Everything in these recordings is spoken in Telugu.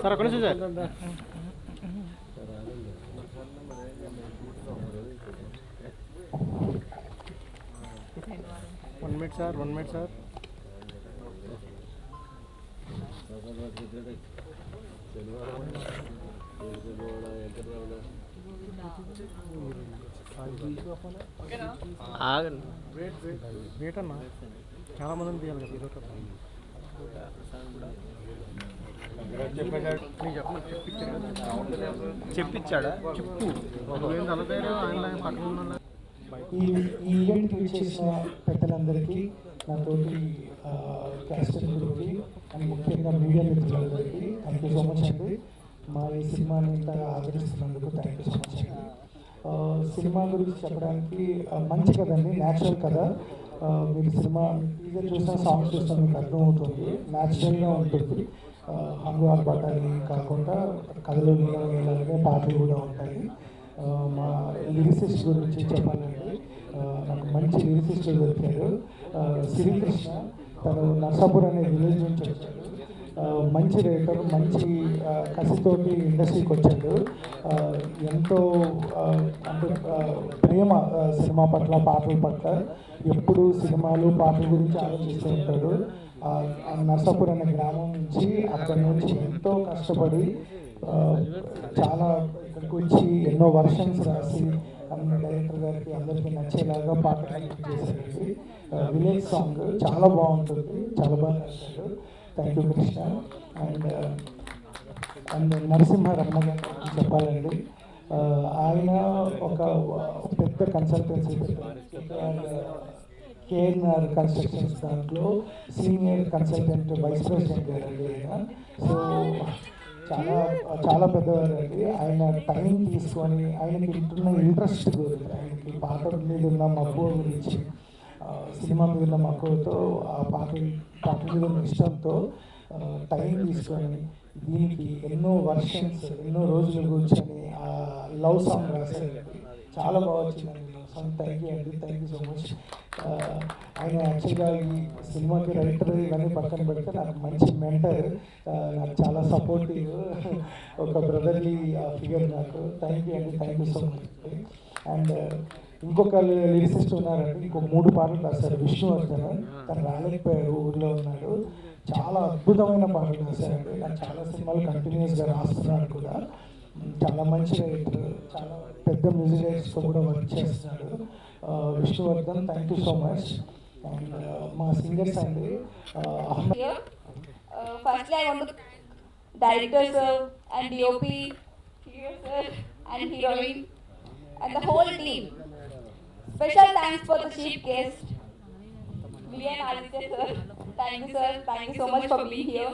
సార్ అక్కడ నుంచి sir 1 minute sir 1 minute sir wait అన్న చాలా మందిని తీయాలి కదా ఇదొక చెప్పించాడా చెప్పు ఈ ఈవెంట్ చేసిన పెద్దలందరికీ నాతోటి క్యాస్ట్ గ్రూప్కి అండ్ ముఖ్యంగా మీడియా మిత్రులందరికీ థ్యాంక్ యూ సో మచ్ అండి. మా ఈ సినిమాని ఇంతగా ఆదరిస్తున్నందుకు థ్యాంక్ యూ సో మచ్ అండి. సినిమా గురించి చెప్పడానికి మంచి కదండి, న్యాచురల్ కదా. మీరు సినిమా టీజర్ చూసిన సాంగ్స్ చూస్తే మీకు అర్థమవుతుంది, న్యాచురల్గా ఉంటుంది. హంగు ఆర్భాటాన్ని కాకుండా కథలో నీలగే పాటలు కూడా ఉంటాయి. మా లిరిసిస్ట్ గురించి చెప్పాలంటే నాకు మంచి లిరిసిస్ట్ దొరికారు. శ్రీకృష్ణ, తను నర్సాపూర్ అనే విలేజ్ నుంచి వచ్చాడు. మంచి రైటర్, మంచి కసితోటి ఇండస్ట్రీకి వచ్చాడు. ఎంతో అంటే ప్రేమ సినిమా పట్ల, పాటల పట్ల. ఎప్పుడు సినిమాలు పాటల గురించి ఆలోచిస్తూ ఉంటాడు. నర్సాపూర్ అనే గ్రామం నుంచి అక్కడి నుంచి ఎంతో కష్టపడి చాలా ఇక్కడికి వచ్చి ఎన్నో వర్షన్స్ రాసి డైరెక్టర్ గారికి అందరికీ నచ్చేలాగా పాట చేశారండి. విలేజ్ సాంగ్ చాలా బాగుంటుంది, చాలా బాగా రాశారు. Thank you Krishna. And Narasimha Ramana గారు చెప్పాలండి, ఆయన ఒక పెద్ద కన్సల్టెన్సీ కేఎన్ఆర్ కన్స్ట్రక్షన్స్ దాంట్లో సీనియర్ కన్సల్టెంట్ వైస్ ప్రెసిడెంట్ గారండి ఆయన. సో చాలా చాలా పెద్దవారండి. ఆయన టైం తీసుకొని ఆయనకి ఇంటున్న ఇంట్రెస్ట్ గురించి, ఆయనకి పాటల మీద ఉన్న మక్కువ గురించి, సినిమా మీద ఉన్న మక్కువతో ఆ పాటల మీద ఉన్న ఇష్టంతో టైం తీసుకొని దీనికి ఎన్నో వర్షన్స్, ఎన్నో రోజులు కూర్చొని ఆ లవ్ సాంగ్ రాశారండి. చాలా బాగా వచ్చిందండి లవ్ సాంగ్. థ్యాంక్ యూ అండి, థ్యాంక్ యూ సో మచ్. ఆయన యాక్చువల్గా ఈ సినిమాకి రైటర్ ఇవన్నీ పక్కన పెడితే నాకు మంచి మెంటర్, నాకు చాలా సపోర్టివ్, ఒక బ్రదర్లీ ఫిగర్ నాకు. థ్యాంక్ యూ అండి, thank you so much. And ఇంకొక లిరిసిస్ట్ ఉన్నారండి, ఇంకో 3 పాటలు రాశారు, విష్ణువర్ధన్. తను రాలేకపోయారు, ఊర్లో ఉన్నాడు. చాలా అద్భుతమైన పాటలు రాశారండి. నాకు చాలా సినిమాలు కంటిన్యూస్గా రాస్తున్నాడు కూడా. చాలా మంచి రైటర్, చాలా పెద్ద మ్యూజిక్ డైరెక్టర్స్తో కూడా వర్క్ చేస్తున్నాడు Vishnuvardhan. Thank you so much. And మా సింగర్స్ అండి, firstly I want to director sir and DOP hero sir and heroine and the whole team. Special thanks for the chief guest Vivian Aditya sir. Thank you sir, thank you so much for being here.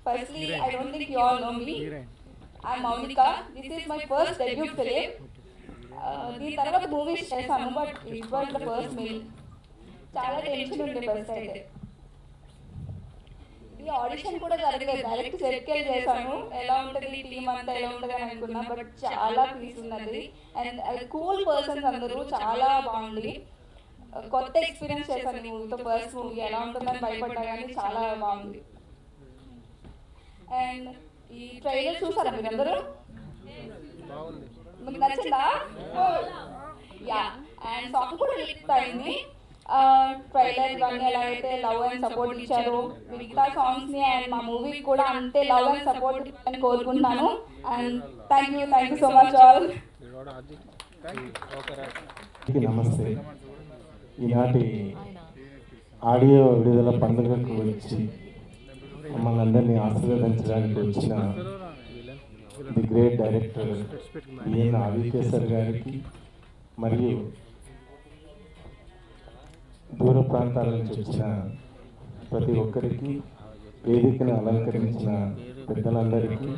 Firstly, I don't think you all know me. I'm Maunika. This is my first debut film. దీని తర్వాత మూవీస్ చేశాను, but it was the first meal. చాలా టెన్షన్ ఉండే ఫస్ట్ అయితే. ఈ ఆడిషన్ కూడా జరగలేదు, డైరెక్ట్ సెట్కెళ్ళి చేశాను. ఎలా ఉంటుంది టీమ్ అంతా, ఎలా ఉంటుంది అని అనుకున్నా, బట్ చాలా పీస్ ఉన్నది. అండ్ కూల్ పర్సన్స్ అందరూ, చాలా బాగుంది. కొత్త ఎక్స్పీరియన్స్ చేశాను ఈ మూవీతో. ఫస్ట్ మూవీ ఎలా ఉంటుందని భయపడ్డా, కానీ చాలా బాగుంది. అండ్ ఈ ట్రైలర్ చూసారా మీరు అందరూ? మీకు నచ్చిందా? యా. అండ్ సాంగ్ కూడా రిలీజ్ అయింది. ట్రైలర్ ఇవన్నీ ఎలా అయితే లవ్ అండ్ సపోర్ట్ ఇచ్చారు, మిగతా సాంగ్స్ ని అండ్ మా మూవీ కూడా అంతే లవ్ అండ్ సపోర్ట్ అని కోరుకుంటున్నాను. And thank you so much all. నమస్తే. ఈనాటి ఆడియో విడుదల పండుగకు వచ్చి మమ్మల్ని అందరినీ ఆశీర్వదించడానికి వచ్చిన the great director VN Aditya sir గారికి, మరియు దూర ప్రాంతాల నుంచి వచ్చిన ప్రతి ఒక్కరికి, వేదికను అలంకరించిన పెద్దలందరికీ,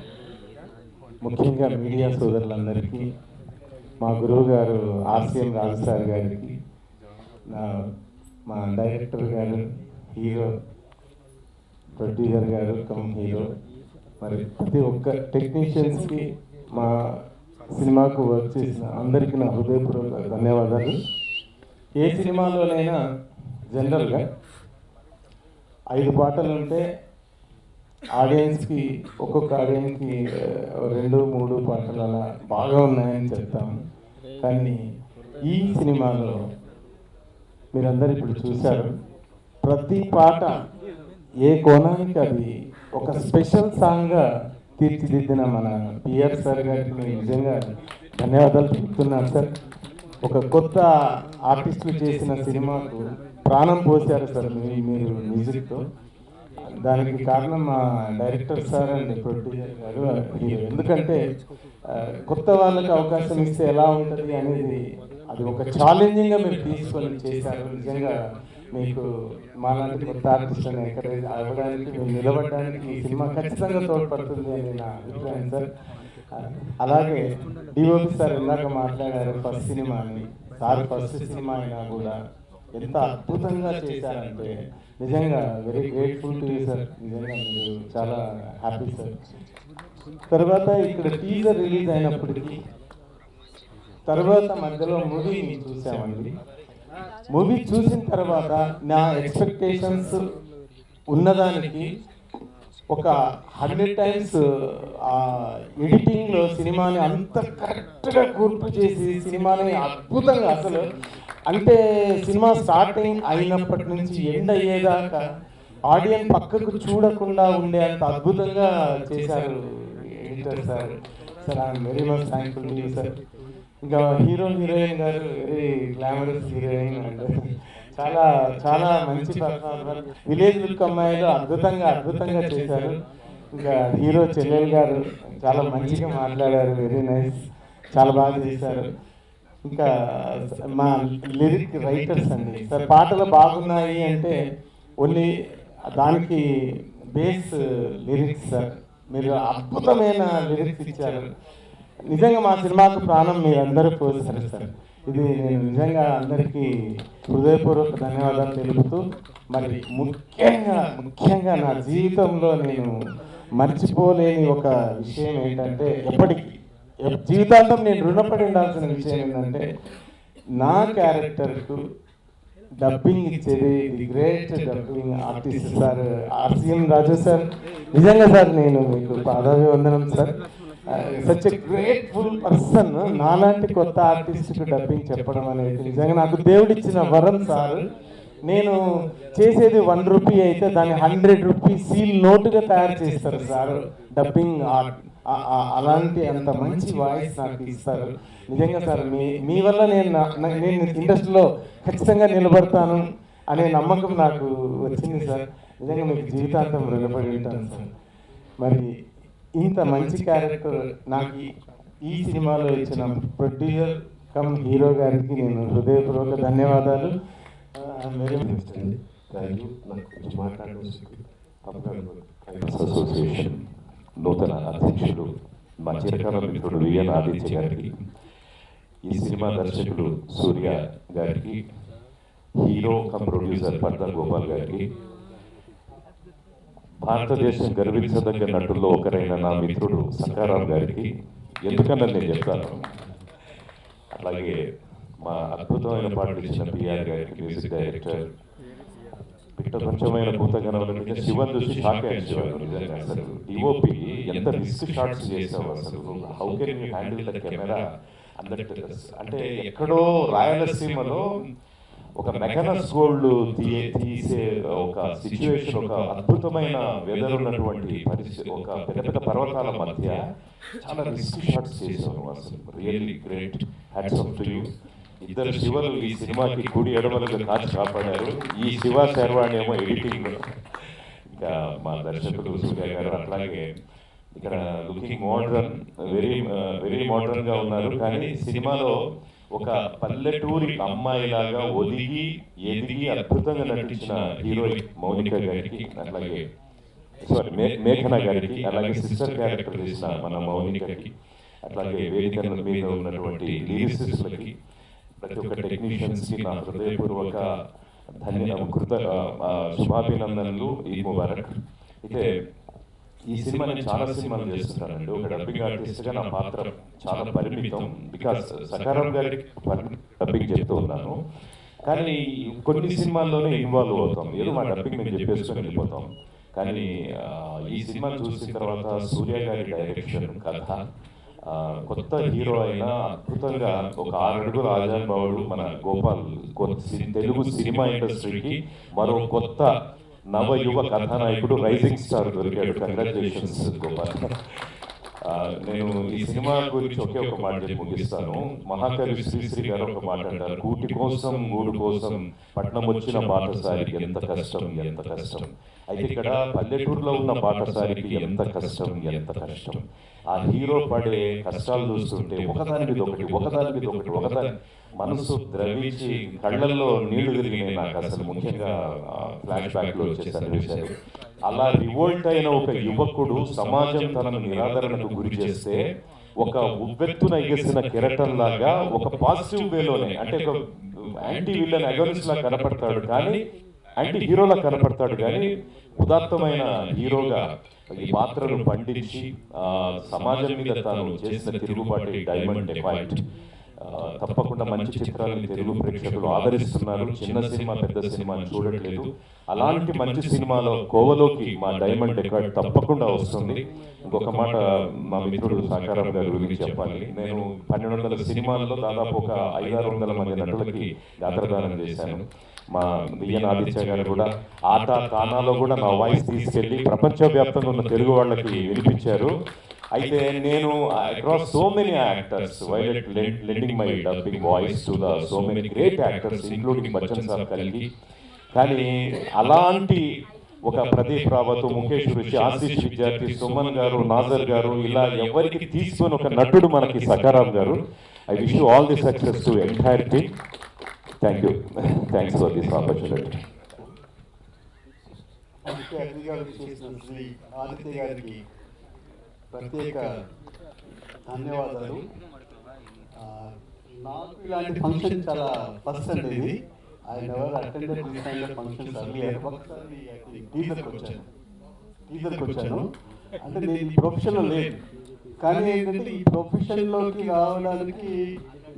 ముఖ్యంగా మీడియా సోదరులందరికీ, మా గురువు గారు ఆర్సిఎం రాజు సార్ గారికి, మా డైరెక్టర్ గారు, హీరో ప్రొడ్యూసర్ గారు కమ్ హీరో, మరి ప్రతి ఒక్క టెక్నీషియన్స్కి, మా సినిమాకు వర్క్ చేసిన అందరికీ నా హృదయపూర్వక ధన్యవాదాలు. ఏ సినిమాలోనైనా జనరల్గా 5 పాటలు ఉంటే ఆడియన్స్కి ఒక్కొక్క ఆడియన్స్కి 2-3 పాటలు అలా బాగా ఉన్నాయని చెప్తాము. కానీ ఈ సినిమాలో మీరందరూ ఇప్పుడు చూశారు, ప్రతి పాట ఏ కోణానికి అది ఒక స్పెషల్ సాంగ్గా తీర్చిదిద్దిన మన పిఆర్ సార్ గారికి నేను నిజంగా ధన్యవాదాలు చెప్తున్నాను సార్. ఒక కొత్త ఆర్టిస్టులు చేసిన సినిమాకు ప్రాణం పోసారు సార్ మీరు మ్యూజిక్తో. దానికి కారణం మా డైరెక్టర్ సార్ అండ్ ప్రొడ్యూసర్ గారు హీరో. ఎందుకంటే కొత్త వాళ్ళకి అవకాశం ఇస్తే ఎలా ఉంటుంది అనేది అది ఒక ఛాలెంజింగ్గా మీరు తీసుకొని చేశారు. నిజంగా మీకు మాలాంటి కొత్త ఆర్టిస్ట్ని ఎంకరేజ్ అవ్వడానికి, మీరు నిలబడడానికి ఈ సినిమా ఖచ్చితంగా తోడ్పడుతుంది అని నా అభిప్రాయం సార్. అలాగే డిఓపి సార్ ఇందాక మాట్లాడారు ఫస్ట్ సినిమా అని. సార్ ఫస్ట్ సినిమా అయినా కూడా ఎంత అద్భుతంగా చేశారంటే నిజంగా very grateful to you sir. నిజంగా మీరు చాలా హ్యాపీ సార్. తర్వాత ఇక్కడ టీజర్ రిలీజ్ అయినప్పటికీ తర్వాత మధ్యలో మూవీ చూసామండి. మూవీ చూసిన తర్వాత నా ఎక్స్పెక్టేషన్స్ ఉన్నదానికి ఒక 100 టైమ్స్ ఎడిటింగ్లో సినిమాని అంత కరెక్ట్గా కూర్పు చేసి సినిమాని అద్భుతంగా అసలు అంటే సినిమా స్టార్టింగ్ అయినప్పటి నుంచి ఎండ్ అయ్యేదాకా ఆడియన్స్ పక్కకు చూడకుండా ఉండే అంత అద్భుతంగా చేశారు editor sir. Sir I'm very much thankful to you sir. ఇంకా హీరోయిన్ గారు వెరీ గ్లామరస్ హీరోయిన్ అండ్ చాలా చాలా మంచి పర్ఫార్మర్. విలేజ్ లుక్ అమ్మాయిలు అద్భుతంగా చేశారు. ఇంకా హీరో చెల్లెల్ గారు చాలా మంచిగా మాట్లాడారు, వెరీ నైస్, చాలా బాగా చేశారు. ఇంకా మా లిరిక్ రైటర్స్ అండి సార్, పాటలు బాగున్నాయి అంటే ఓన్లీ దానికి బేస్ లిరిక్స్ సార్. మీరు అద్భుతమైన లిరిక్స్ ఇచ్చారు. నిజంగా మా సినిమాకు ప్రాణం మీరందరూ పోసారు సార్. ఇది నేను నిజంగా అందరికీ హృదయపూర్వక ధన్యవాదాలు తెలుపుతూ, మరి ముఖ్యంగా నా జీవితంలో నేను మర్చిపోలేని ఒక విషయం ఏంటంటే, ఎప్పటికీ జీవితాంతం నేను రుణపడి ఉండాల్సిన విషయం ఏంటంటే, నా క్యారెక్టర్కు డబ్బింగ్ ఇచ్చేది the great dubbing artist sir RCM Raju sir. నిజంగా సార్ నేను మీకు పాదాభివందనం sir. Such a grateful person. నాలాంటి కొత్త ఆర్టిస్ట్కి డబ్బింగ్ చెప్పడం అనేది నిజంగా నాకు దేవుడిచ్చిన వరం సార్. నేను చేసేది 1 రూపీ అయితే దాన్ని 100 రూపీస్ సీల్ నోటుగా తయారు చేస్తారు సార్ డబ్బింగ్ ఆర్ట్. అలాంటి అంత మంచి వాయిస్ నాకు ఇస్తారు. నిజంగా సార్ మీ వల్ల నేను ఇండస్ట్రీలో ఖచ్చితంగా నిలబడతాను అనే నమ్మకం నాకు వచ్చింది సార్. నిజంగా మీకు జీవితాంతం రుణపడి ఉంటాను సార్. మరి ఇంత మంచి క్యారెక్టర్ నాకు ఈ సినిమాలో ఇచ్చిన ప్రొడ్యూసర్ కమ్ హీరో గారికి నేను హృదయపూర్వక ధన్యవాదాలు. అసోసియేషన్ నూతన అధ్యక్షుడు మా చిరకాల మిత్రుడు విఎన్ ఆదిత్య గారికి, ఈ సినిమా దర్శకుడు సూర్య గారికి, హీరో కమ్ ప్రొడ్యూసర్ పర్దా గోపాల్ గారికి, భారతదేశం గర్వించదగ్గ నటుల్లో ఒకరైన నా మిత్రుడు సకారాం గారికి, ఎందుకన్నా నేను చెప్తాను. అలాగే మా అద్భుతమైన పాటలు ఇచ్చిన పిఆర్ గారికి, మ్యూజిక్ డైరెక్టర్, పిట్ట కొంచెమైన భూతగణంలో శివన్ చూసి షాక్ అయ్యాను. శివన్ నిజంగా అసలు డిఓపి ఎంత రిస్క్ షాట్స్ చేసావు అసలు. How can you handle the camera అన్నట్టు. అంటే ఎక్కడో రాయలసీమలో ఒక మెకనస్ గోల్డ్ తీసే ఒక సిచ్యువేషన్, ఒక అద్భుతమైన వెదర్ ఉన్నటువంటి పరిస్థితి, ఒక పెద్ద పర్వతాల మధ్య చాలా రిస్క్ షాట్స్ చేసావు అసలు. Really great, hats off to you. ఇద్దరు శివలు ఈ సినిమాకి కుడి ఎడమలుగా కాచి కాపాడారు. ఈ శివ శర్వాణి ఏమో ఎడిటింగ్, ఇంకా మా దర్శకుడు సూర్య గారు. అట్లాగే ఇక్కడ లుకింగ్ మోడర్న్, వెరీ మోడర్న్ గా ఉన్నారు. కానీ సినిమాలో ఒక పల్లెటూరి అమ్మాయిలాగా ఒదిగి ఎదిగి అద్భుతంగా నటించిన హీరోయిన్ మౌనిక గారికి, అట్లాగే మేఘన గారికి, అలాగే సిస్టర్ క్యారెక్టర్ చేసిన మన మౌనికకి, అట్లాగే వేదిక మీద ఉన్నటువంటి లిరిసిస్టులకి, ప్రతి ఒక్క టెక్నీషియన్స్కి నా హృదయపూర్వక శుభాభినందనలు. ఈ ముబారక్. అయితే ఈ సినిమా నేను చాలా సినిమాలు చేస్తున్నానండి. ఒక డబ్బింగ్ ఆర్టిస్ట్గా నా పాత్ర చాలా పరిమితం. బికాస్ సకారం గారికి డబ్బింగ్ చెప్తూ ఉన్నాను, కానీ కొన్ని సినిమాల్లోనే ఇన్వాల్వ్ అవుతాం. ఏదో మా డబ్బింగ్ మేము చెప్పేసుకొని వెళ్ళిపోతాం. కానీ ఈ సినిమా చూసిన తర్వాత సూర్య గారి డైరెక్షన్, కథ, కొత్త హీరో అయినా అద్భుతంగా ఒక 6 అడుగుల ఆజానుభావుడు మన గోపాల్ తెలుగు సినిమా ఇండస్ట్రీకి మరో కొత్త నవయువ కథానాయకుడు, రైజింగ్ స్టార్ దొరికాడు. కంగ్రాచులేషన్స్ గోపాల్. నేను ఈ సినిమా గురించి ఒకే ఒక మాట చెప్పి ముగిస్తాను. మహాకవి శ్రీశ్రీ గారు ఒక మాట అంటారు, కూటి కోసం గూడు కోసం పట్నం వచ్చిన బాటసారికి ఎంత కష్టం ఎంత కష్టం. అయితే ఇక్కడ పల్లెటూరులో ఉన్న బాటసారికి ఎంత కష్టం ఎంత కష్టం. ఆ హీరో పడే కష్టాలు చూస్తుంటే ఒకదాని మీద ఒకదాని మనసు ద్రవించి కళ్ళల్లో నీళ్లు తిరిగినాయి నాకు. అసలు ముఖ్యంగా ఫ్లాష్ బ్యాక్ లో వచ్చే సన్నివేశాలు. అలా రివోల్ట్ అయిన ఒక యువకుడు సమాజం తనను నిరాదరణకు గురి చేస్తే ఒక ఉవ్వెత్తున ఎగసిన కెరటం లాగా ఒక పాజిటివ్ వేలోనే, అంటే ఒక యాంటీ విలన్ అగోనిస్ట్ లా కనపడతాడు కానీ, యాంటీ హీరోలా కనపడతాడు కానీ ఉదాత్తమైన హీరోగా ఈ పాత్రను పండించి సమాజం మీద తాను చేసిన తిరుగుబాటు డైమండ్ డెకాయిట్. తప్పకుండా మంచి చిత్రాలను తెలుగు ప్రేక్షకులు ఆదరిస్తున్నారు. చిన్న సినిమా పెద్ద సినిమా చూడట్లేదు. అలాంటి మంచి సినిమాలో కోవలోకి మా డైమండ్ డెకాయిట్ తప్పకుండా వస్తుంది. ఇంకొక మాట మా మిత్రుడు సాకారం గారి గురించి చెప్పాలి. నేను 1200 సినిమాల్లో దాదాపు ఒక 500-600 మంది నటులకి గాత్రదానం చేశాను. మా బిఎన్ ఆదిత్య గారు కూడా ఆట తానాలో కూడా నా వాయిస్ తీసుకెళ్లి ప్రపంచవ్యాప్తంగా ఉన్న తెలుగు వాళ్ళకి వినిపించారు. అయితే నేను across so many actors while lending my dubbing voice to the so many great actors including Bachchan sir కలిగి, కానీ అలాంటి ఒక ప్రదీప్ రావత్, ముఖేష్ ఋషి, ఆశీష్ విద్యార్థి, సుమన్ గారు, నాజర్ గారు, ఇలా ఎవరికి తీసుకొని ఒక నటుడు మనకి సకారాం గారు. I wish you all the success to entire team. Thank you. Thanks for this opportunity. Shri Aditya గారికి ప్రత్యేక ధన్యవాదాలు. నాకు ఇలాంటి ఫంక్షన్ చాలా ఫస్ట్ అండి ఇది. I never attended this kind of functions earlier. ఒకసారి టీజర్కి వచ్చాను. అంటే నేను ఈ ప్రొఫెషన్లో లేదు, కానీ ఏంటంటే ఈ ప్రొఫెషన్లోకి రావడానికి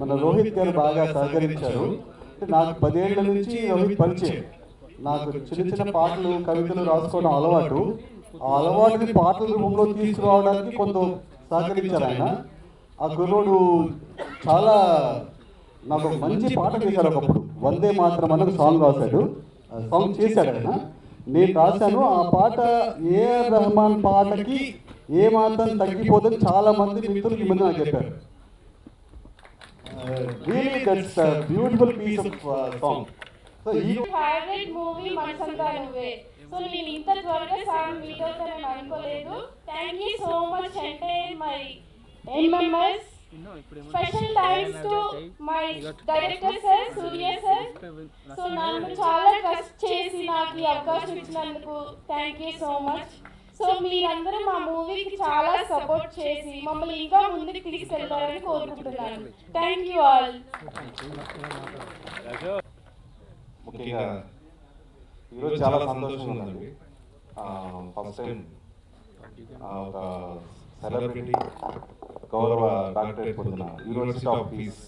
మన రోహిత్ గారు బాగా సహకరించారు. అంటే నాకు 10 ఏళ్ల నుంచి రోహిత్ పరిచయం. నాకు చిన్న చిన్న పాటలు, కవితలు రాసుకోవడం అలవాటు. ఆ అలవాటుని పాటల రూపంలో తీసుకురావడానికి కొంత సహకరించారు ఆయన. ఆ గురువుడు చాలా నాకు మంచి పాట చేశాడు. ఒకప్పుడు వందే మాత్రం అన్నది సాంగ్ రాశాడు, సాంగ్ చేశాడు ఆయన. నేను రాశాను ఆ పాట. ఏఆర్ రెహమాన్ పాటకి ఏ మాత్రం తగ్గిపోతుంది చాలా మంది మిత్రులు ఈ మధ్య నాకు చెప్పారు. Really that's a beautiful piece of song. So ఈ ఫేవరెట్ మూవీ మనసంతా నువ్వే. సో నేను ఇంత త్వరగా సాంగ్ మీట్ అవుతానని అనుకోలేదు. థ్యాంక్ యూ సో మచ్ అంటే my MMS. Special thanks to my director sir, Surya sir. So నన్ను చాలా ట్రస్ట్ చేసి నాకు ఈ అవకాశం ఇచ్చినందుకు thank you so much. So మీరందరూ మా మూవీకి చాలా సపోర్ట్ చేసి మమ్మల్ని ఇంకా ముందుకు తీసుకెళ్తారని కోరుకుంటున్నాను. Thank you all. ముఖ్యంగా ఈరోజు చాలా సంతోషంగా ఉందండి. ఫస్ట్ టైం ఒక సెలబ్రిటీ గౌరవ డాక్టరేట్ పొందిన యూనివర్సిటీ ఆఫ్ పీస్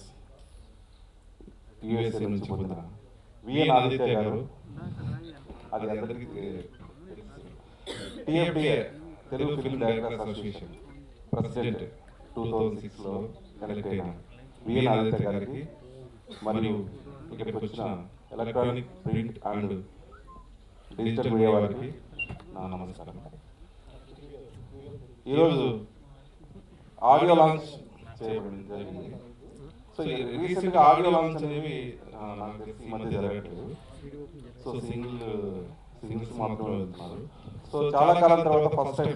యుఎస్ఏ నుంచి పొందిన విఎన్ ఆదిత్య గారు, అది అందరికీ TFDA Telugu film directors association president 2006లో కనెక్ట్ అయిన విఎన్ ఆదిత్య గారికి మరియు ఇక్కడికి వచ్చిన electronic, print and digital media వారికి నా నమస్కారం. ఈరోజు ఆడియో లాంచ్ చేయబడింది జరిగింది. సో రీసెంట్గా ఆడియో లాంచ్ అనేవి నాకు తెలిసి ఈ మధ్య జరగట్లేదు. సో సింగిల్స్ మాత్రమే వెళ్తున్నారు. సో చాలా కాలం తర్వాత ఫస్ట్ టైం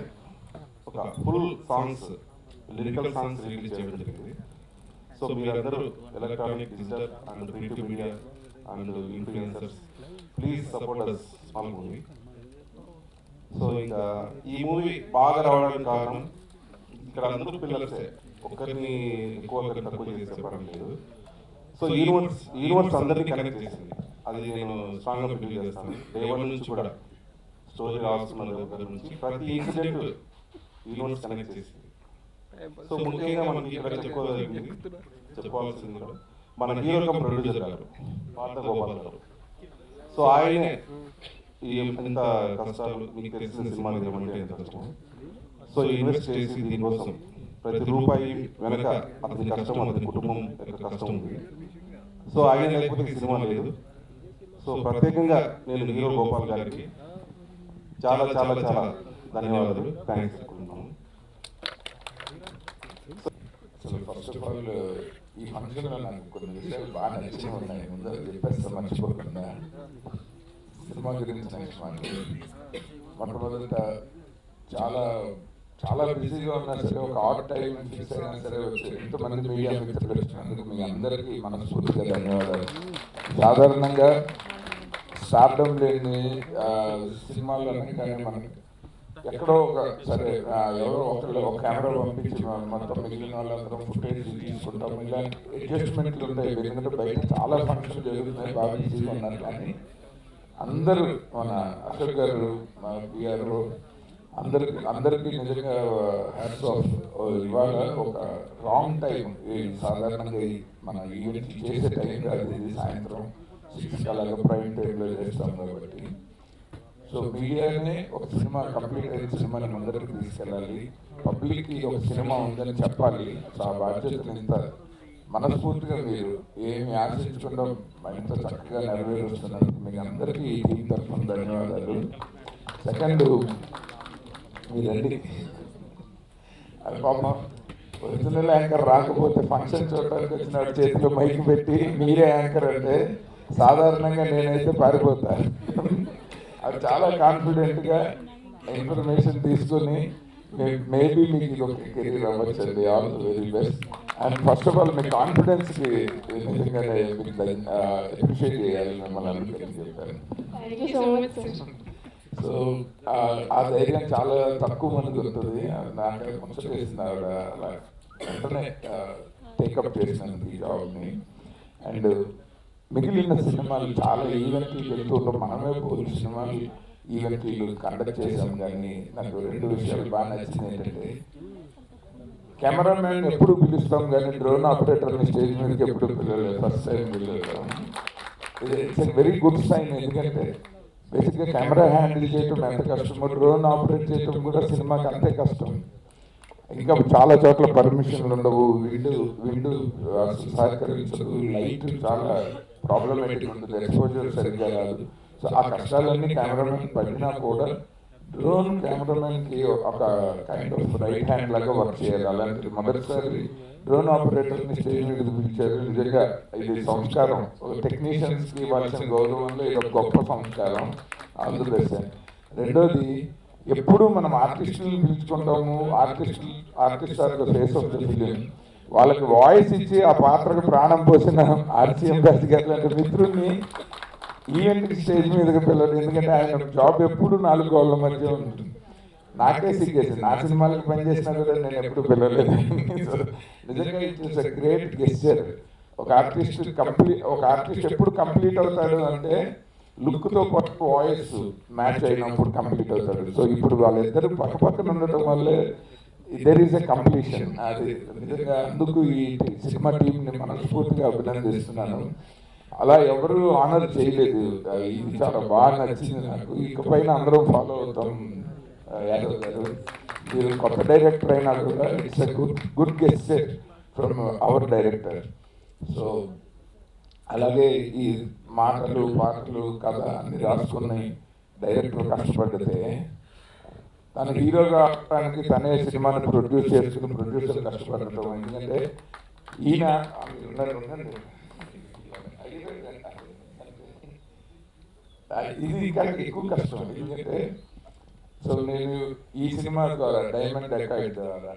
ఒక full songs, lyrical songs release చేయడం జరిగింది. సో మీరందరూ electronic, digital and print media and influencers, please support us small movie. So ఇంకా ఈ మూవీ బాగా రావడానికి కారణం ఇక్కడ అందరూ పిల్లర్సే, ఒక్కరిని ఎక్కువ ఒకరిని తక్కువ చేసి చెప్పడం లేదు. సో యూనివర్స్ అందరినీ కనెక్ట్ చేసింది. అది నేను స్ట్రాంగ్గా బిలీవ్ చేస్తాను. డే 1 నుంచి కూడా స్టోరీ రాస్తున్న దగ్గర నుంచి ప్రతి ఇన్సిడెంట్ యూనివర్స్ కనెక్ట్ చేసింది. సో ముఖ్యంగా మనకి ఇక్కడ చెప్పుకోవాల్సింది కూడా మన హీరో కమ్ ప్రొడ్యూసర్ గారు పార్థ గోపాల్ గారు. సో ఆయనే ఎంత కష్టాలు మీకు తెలిసిన సినిమా తీయమంటే ఎంత కష్టం. సో ఇన్వెస్ట్ చేసి దీనికోసం ప్రతి రూపాయి వెనక అతని కష్టం, అతని కుటుంబం యొక్క కష్టం ఉంది. సో ఆయన లేకపోతే ఈ సినిమా లేదు. సో ప్రత్యేకంగా నేను హీరో గోపాల్ గారికి చాలా చాలా చాలా ధన్యవాదాలు, థ్యాంక్స్ చెప్పుకుంటున్నాను. అసలు ఫస్ట్ ఆఫ్ ఆల్ ఈ ఫంక్షన్లో నాకు కొన్ని విషయాలు బాగా నచ్చి ఉన్నాయి. ముందు చెప్పేస్తే మర్చిపోకుండా సినిమా గురించి నెక్స్ట్ మొట్టమొదట చాలా చాలా బిజీగా ఉన్నా సరే ఒక ఆర్ట్ టైం ఫిక్స్ అయినా సరే వచ్చి ఎంతమంది మీడియా మిత్రులు వచ్చినందుకు మీ అందరికీ మనస్ఫూర్తిగా ధన్యవాదాలు. సాధారణంగా స్టార్డమ్ లేని సినిమాల్లోనే కానీ మనకి ఎక్కడో ఒక సరే ఎవరో ఒక కెమెరా పంపించి మొత్తం మిగిలిన వాళ్ళందరం ఫుటేజ్ తీసుకుంటాం. ఇలాంటి అడ్జస్ట్మెంట్లు ఉంటాయి. ఎందుకంటే బయట చాలా ఫంక్షన్లు జరుగుతున్నాయి, బాగా బిజీగా ఉన్నారు. కానీ అందరూ మన అశోక్ గారు, మా పిఆర్ అందరికీ నిజంగా హ్యాట్స్ ఆఫ్. ఇవాళ ఒక రాంగ్ టైం, సాధారణంగా మన ఈవెంట్ చేసే టైం కాదు ఇది, సాయంత్రం 6 అలాగే ప్రైమ్ టైంలో చేస్తాం కాబట్టి. సో మీడియానే ఒక సినిమా కంప్లీట్ అయిన సినిమాని అందరికీ తీసుకెళ్ళాలి, పబ్లిక్కి ఒక సినిమా ఉందని చెప్పాలి. సో ఆ బాధ్యతను ఇంత మనస్ఫూర్తిగా మీరు ఏమి ఆశించకుండా ఇంత చక్కగా నెరవేరుస్తున్నందుకు మీకు అందరికీ ఈ టీం తరఫున ధన్యవాదాలు. సెకండ్, మీరండి అది పాపం ఒరిజినల్ యాంకర్ రాకపోతే ఫంక్షన్ చూడడానికి వచ్చిన చేతిలో మైక్ పెట్టి మీరే యాంకర్ అంటే సాధారణంగా నేనైతే పారిపోతాను. అది చాలా కాన్ఫిడెంట్గా ఇన్ఫర్మేషన్ తీసుకొని మేబీ మీకు ఇది ఒక కెరీర్ అవ్వచ్చండి. All the very best. And first of all మీ కాన్ఫిడెన్స్కి నిజంగానే మీకు అప్రిషియేట్ చేయాలి మిమ్మల్ని అందుకని చెప్పాను. సో ఆ ధైర్యం చాలా తక్కువ మందికి ఉంటుంది. నాకు ముచ్చట చేస్తున్నారు అలా వెంటనే టేకప్ చేసినందుకు ఈ జాబ్ని. అండ్ మిగిలిన సినిమాలు చాలా ఈవెంట్లు వెళ్తూ ఉంటాం, మనమే పోయి సినిమాలు ఈవెంట్లు కండక్ట్ చేసాం. కానీ నాకు 2 విషయాలు బాగా నచ్చింది. ఏంటంటే కెమెరామ్యాన్ ఎప్పుడు పిలుస్తాం కానీ డ్రోన్ ఆపరేటర్ని స్టేజ్ మీదకి ఎప్పుడు పిలవలేదు. ఫస్ట్ టైం పిలవడం it's a very good sign. ఎందుకంటే బేసిక్గా కెమెరా హ్యాండిల్ చేయటం ఎంత కష్టమో డ్రోన్ ఆపరేట్ చేయటం కూడా సినిమాకి అంతే కష్టం. ఇంకా చాలా చోట్ల పర్మిషన్లు ఉండవు, విండు సహకరించదు, లైట్ చాలా ప్రాబ్లమేటిక్ ఉంటుంది, ఎక్స్పోజర్ సరిగ్గా రాదు. సో ఆ కష్టాలన్నీ కెమెరామెన్ పడినా కూడా డ్రోన్ కెమెరామెన్కి ఒక కైండ్ ఆఫ్ రైట్ హ్యాండ్ లాగా వర్క్ చేయాలి. అలాంటి మొదటిసారి డ్రోన్ ఆపరేటర్ని స్టేజ్ మీద పిలిచారు. నిజంగా ఇది సంస్కారం, టెక్నీషియన్స్కి ఇవ్వాల్సిన గౌరవంలో ఇది ఒక గొప్ప సంస్కారం. All the best. రెండోది, ఎప్పుడు మనం ఆర్టిస్టులను పిలుచుకుంటాము, artist are the face of the film. వాళ్ళకి వాయిస్ ఇచ్చి ఆ పాత్రకు ప్రాణం పోసిన ఆర్సీఎం రాజు గారు లాంటి మిత్రుల్ని ఈవెంట్కి స్టేజ్ మీదకి పిల్లలు. ఎందుకంటే ఆయన జాబ్ ఎప్పుడు 4 గోళ్ల మధ్య ఉంటుంది. నాకే సిగ్గేసి నా సినిమాలకు పనిచేసినా కూడా నేను ఎప్పుడు పిలవలేదు. నిజంగా ఇట్స్ ఎ గ్రేట్ గెస్చర్. ఒక ఆర్టిస్ట్ ఎప్పుడు కంప్లీట్ అవుతాడు అంటే లుక్తో పాటు వాయిస్ మ్యాచ్ అయినప్పుడు కంప్లీట్ అవుతాడు. సో ఇప్పుడు వాళ్ళిద్దరు పక్కన ఉండటం వల్లే దెర్ ఈస్ ఎ కంప్లీషన్. అది నిజంగా అందుకు ఈ సినిమా టీంని మనస్ఫూర్తిగా అభినందిస్తున్నాను. అలా ఎవరు ఆనర్ చేయలేదు. ఇది చాలా బాగా నచ్చింది నాకు. ఇకపైన అందరం ఫాలో అవుతాం. యాదవ్ గారు మీరు కొత్త డైరెక్టర్ అయినా కూడా it's a good gesture from our director. So అలాగే ఈ మాటలు పాటలు కథ అన్ని రాసుకుని డైరెక్టర్ కష్టపడితే తను హీరోగా అవడానికి తనే సినిమాని ప్రొడ్యూస్ చేసుకుని ప్రొడ్యూసర్ కష్టపడటం. ఎందుకంటే ఈయన ఇది ఇంకా ఎక్కువ కష్టం. ఎందుకంటే సో నేను ఈ సినిమా ద్వారా డైమండ్ డెకాయిడ్ ద్వారా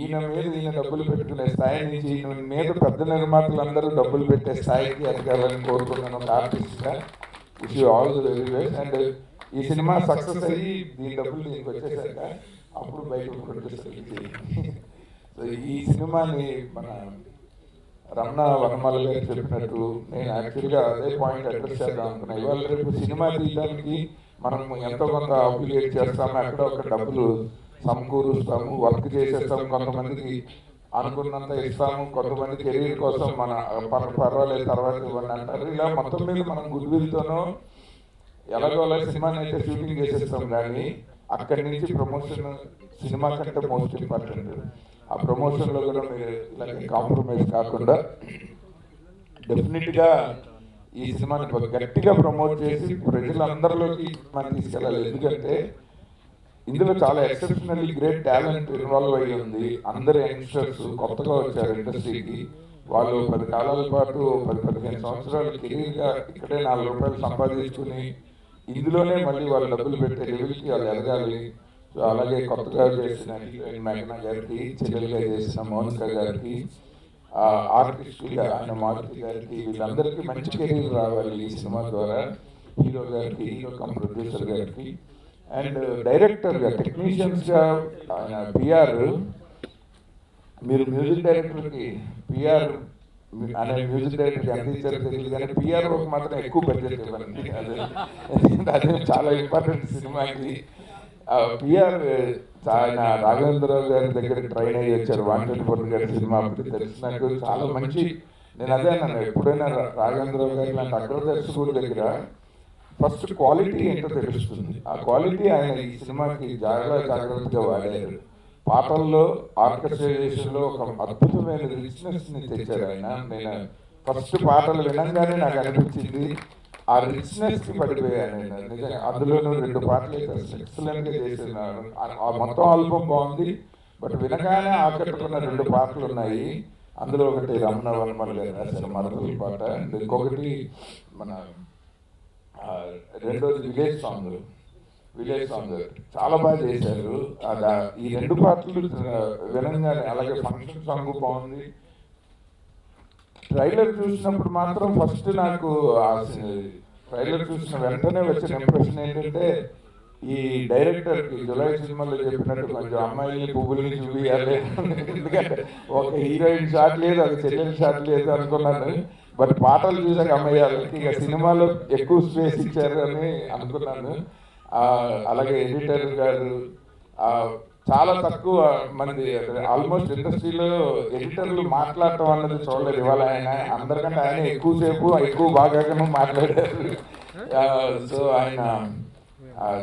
ఈయన మీద డబ్బులు పెట్టుకునే స్థాయి నుంచి ఈయన మీద పెద్ద నిర్మాతలు అందరూ డబ్బులు పెట్టే స్థాయికి ఎదగాలని కోరుకున్నాను ఒక ఆర్టిస్ట్గా. Wish you all the very best. And ఈ సినిమా సక్సెస్ అయ్యి దీని డబ్బులు దీనికి వచ్చేసాక అప్పుడు బయట ప్రొడ్యూసర్కి. సో ఈ సినిమాని మన రమణ వనమాల గారు చెప్పినట్టు నేను యాక్చువల్గా అదే పాయింట్ అడ్రస్ చేద్దాం అనుకున్నాను. ఇవాళ రేపు సినిమా తీయడానికి మనం ఎంతో కొంత అప్లికేట్ చేస్తాము, ఎక్కడో ఒక డబ్బులు సమకూరుస్తాము, వర్క్ చేసేస్తాము, కొంతమందికి అనుకున్నంత ఇస్తాము, కొంతమంది కెరీర్ కోసం మన పర్వాలేదు తర్వాత ఇవ్వండి అంటారు. ఇలా మొత్తం మీద మనం గుడ్ విల్తోనో ఎలాగోలా సినిమాని అయితే షూటింగ్ చేసేస్తాం కానీ అక్కడి నుంచి ప్రమోషన్ సినిమా కంటే మోస్ట్ ఇంపార్టెంట్. ఆ ప్రమోషన్లో కూడా మీరు ఇలాగే కాంప్రమైజ్ కాకుండా డెఫినెట్గా ఈ సినిమాని గట్టిగా ప్రమోట్ చేసి ప్రజలందరిలోకి మనం తీసుకెళ్ళాలి. ఎందుకంటే ఇందులో చాలా ఎక్సెప్షనల్లీ గ్రేట్ టాలెంట్ ఇన్వాల్వ్ అయ్యి ఉంది. అందరు యంగ్స్టర్స్ కొత్తగా వచ్చారు ఇండస్ట్రీకి. వాళ్ళు 10 కాలాల పాటు 10-15 సంవత్సరాలు కెరీర్గా ఇక్కడే ₹4 సంపాదించుకుని ఇందులోనే మళ్ళీ వాళ్ళు డబ్బులు పెట్టే లెవెల్కి వాళ్ళు ఎదగాలి. సో అలాగే కొత్తగా చేసిన మేఘనా గారికి, చెల్లెలుగా చేసిన మౌనిక గారికి, ఆర్టిస్టులుగా ఆయన మారుతి గారికి, వీళ్ళందరికీ మంచి కెరీర్ రావాలి ఈ సినిమా ద్వారా. హీరో గారికి, హీరో కమ్ ప్రొడ్యూసర్ గారికి అండ్ డైరెక్టర్గా, టెక్నీషియన్స్గా ఆయన పిఆర్. మీరు మ్యూజిక్ డైరెక్టర్కి పిఆర్ అనే మ్యూజిక్ డైరెక్టర్ ఎంత ఇచ్చారో తెలియదు కానీ పిఆర్ ఒక మాత్రం ఎక్కువ బడ్జెట్ ఇవ్వండి. అదే చాలా ఇంపార్టెంట్ సినిమాకి. పిఆర్ ఆయన రాఘవేంద్రరావు గారి దగ్గర ట్రైన్ అయ్యి వచ్చారు. వాంటెడ్ పొన్ను గారి సినిమా అప్పుడు తెలిసినట్టు చాలా మంచి. నేను అదే అన్నాను, ఎప్పుడైనా రాఘవేంద్రరావు గారి లాంటి అగ్రదర్శకుడి దగ్గర ఫస్ట్ క్వాలిటీ ఏంటో తెలుస్తుంది. ఆ క్వాలిటీ ఆయన ఈ సినిమాకి జాగ్రత్తగా వాడారు. పాటల్లో, ఆర్కెస్ట్రేషన్లో ఒక అద్భుతమైన రిచ్నెస్ని తెచ్చారు ఆయన. నేను ఫస్ట్ పాటలు వినంగానే నాకు అనిపించింది ఆ రిచ్నెస్కి పడిపోయాను నేను నిజంగా. అందులోనూ 2 పాటలు అయితే ఎక్సలెంట్గా చేస్తున్నాను. ఆ మొత్తం ఆల్బమ్ బాగుంది, బట్ వినగానే ఆకట్టుకున్న 2 పాటలు ఉన్నాయి. అందులో ఒకటి రమణ వనమల్లి రాసిన మరదల పాట, అండ్ ఇంకొకటి మన రెండోది విలేజ్ సాంగ్ చాలా బాగా చేశారు. ఈ 2 పాటలు వినంగానే, అలాగే ఫంక్షన్ సాంగ్ బాగుంది. ట్రైలర్ చూసినప్పుడు మాత్రం ఫస్ట్ నాకు ట్రైలర్ చూసిన వెంటనే వచ్చిన ఇంప్రెషన్ ఏంటంటే, ఈ డైరెక్టర్కి జులై సినిమాలో చెప్పినట్టు కొంచెం అమ్మాయిని పువ్వుల్ని చూపించాలి. ఎందుకంటే ఒక హీరోయిన్ షాట్ లేదు, ఒక చెల్లెలు షాట్ లేదు అనుకున్నాను. బట్ పాటలు చూసాక అమ్మాయిలకి ఇక సినిమాలో ఎక్కువ స్పేస్ ఇచ్చారు అని అనుకున్నాను. అలాగే ఎడిటర్ గారు చాలా తక్కువ మంది, ఆల్మోస్ట్ ఇండస్ట్రీలో ఎడిటర్లు మాట్లాడటం అన్నది చూడలేదు ఇవాళ. ఆయన అందరికంటే ఆయన ఎక్కువ బాగాను మాట్లాడారు. సో ఆయన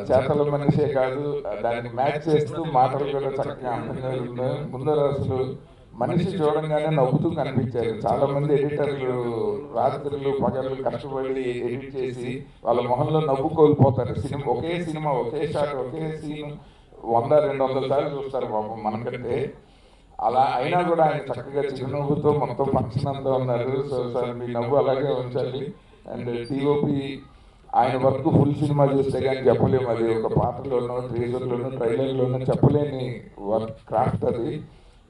చేతల మనిషే కాదు, దాన్ని మ్యాచ్ చేస్తూ మాటలు కూడా చక్కగా అందంగా ఉన్నాయి. ముందర అసలు మనిషి చూడంగానే నవ్వుతూ కనిపించారు. చాలా మంది ఎడిటర్లు రాత్రులు పగలు కష్టపడి ఎడిట్ చేసి వాళ్ళ మొహంలో నవ్వు కోల్పోతారు. ఒకే సినిమా, ఒకే షాట్, ఒకే సీన్ 100-200 సార్లు చూస్తారు పాపం మనకంటే. అలా అయినా కూడా ఆయన చక్కగా చిరునవ్వుతో మొత్తం ఫంక్షన్ అంతా ఉన్నారు. సో సార్ మీ నవ్వు అలాగే ఉంచాలి. అండ్ టీఓపి ఆయన వర్క్ ఫుల్ సినిమా చూస్తే కానీ చెప్పలేము. అది ఒక పాటలోనో, ట్రేజర్లోనో, ట్రైలర్లోనో చెప్పలేని వర్క్ క్రాఫ్ట్ అది.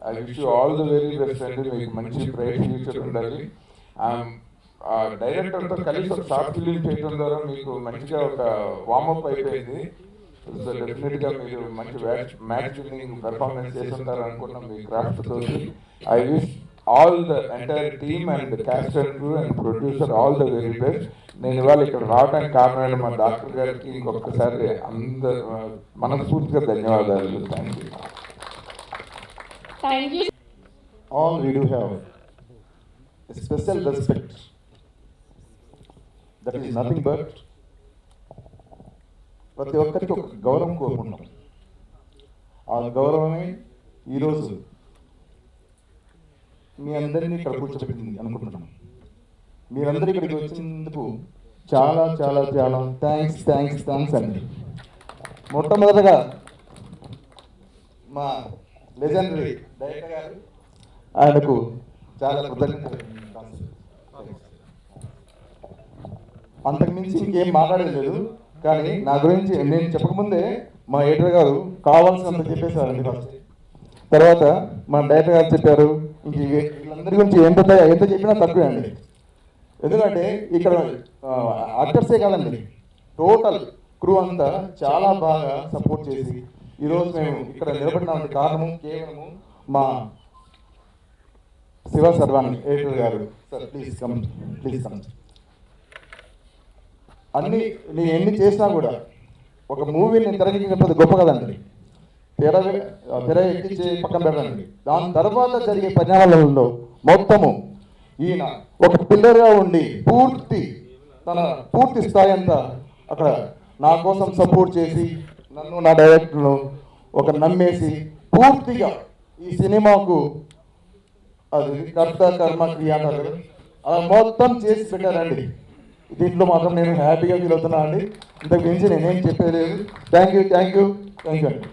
I wish you all the very best అండి. మీకు మంచి బ్రైట్ ఫ్యూచర్ ఉండాలి. డైరెక్టర్తో కలిసి ఒక షార్ట్ ఫిలిం చేయడం ద్వారా మీకు మంచిగా ఒక వార్మప్ అయిపోయింది. సో డెఫినెట్గా మీరు మంచి మ్యాచ్ విన్నింగ్ పెర్ఫార్మెన్స్ చేస్తుంటారు అనుకున్నాం మీ క్రాఫ్ట్ తోటి. I wish all the entire team and caste and crew and producer all the very best. నేను ఇవాళ ఇక్కడ రావడానికి కారణమైన మా డాక్టర్ గారికి ఇంకొకసారి మనస్ఫూర్తిగా ధన్యవాదాలు. Thank you. All we do have a special respect. That is nothing but ప్రతి ఒక్కరికి ఒక గౌరవం కోరుకుంటాం. ఆ గౌరవమే ఈరోజు మీ అందరినీ ఇక్కడ కూర్చోబెట్టింది అనుకుంటున్నాం. మీరందరూ ఇక్కడికి వచ్చినందుకు చాలా చాలా చాలా థ్యాంక్స్ అండి. మొట్టమొదటగా మా లెజెండరీ డైరెక్టర్ గారు, ఆయనకు చాలా కృతజ్ఞతలు. అంతకుమించి ఇంకేం మాట్లాడేది లేదు. కానీ నా గురించి నేను చెప్పకముందే మా ఎడిటర్ గారు కావాల్సినంత చెప్పేశారండి ఫస్ట్. తర్వాత మా డైరెక్టర్ గారు చెప్పారు. ఇంక వీళ్ళందరి గురించి ఎంత చెప్పినా తక్కువే అండి. ఎందుకంటే ఇక్కడ యాక్టర్సే కాదండి, టోటల్ క్రూ అంతా చాలా బాగా సపోర్ట్ చేసి ఈరోజు మేము ఇక్కడ నిలబడిన కారణము కేవలము మా శివ సర్వాణి ఎడిటర్ గారు. Sir please come. అన్ని నేను ఎన్ని చేసినా కూడా ఒక మూవీని తెరకెక్కించకపోతే గొప్ప కదండి. తెర ఎక్కించి పక్కన పెట్టండి. దాని తర్వాత జరిగే పరిణామాలలో మొత్తము ఈయన ఒక పిల్లర్గా ఉండి పూర్తి స్థాయి అంతా అక్కడ నా కోసం సపోర్ట్ చేసి నన్ను నా డైరెక్టర్ను ఒక నమ్మేసి పూర్తిగా ఈ సినిమాకు అది కర్త కర్మ క్రియ అంటారు కదా, అలా మొత్తం చేసి పెట్టారండి. దీంట్లో మాత్రం నేను హ్యాపీగా ఫీల్ అవుతున్నా అండి. ఇంతకు మించి నేనేం చెప్పేది లేదు. థ్యాంక్ యూ అండి.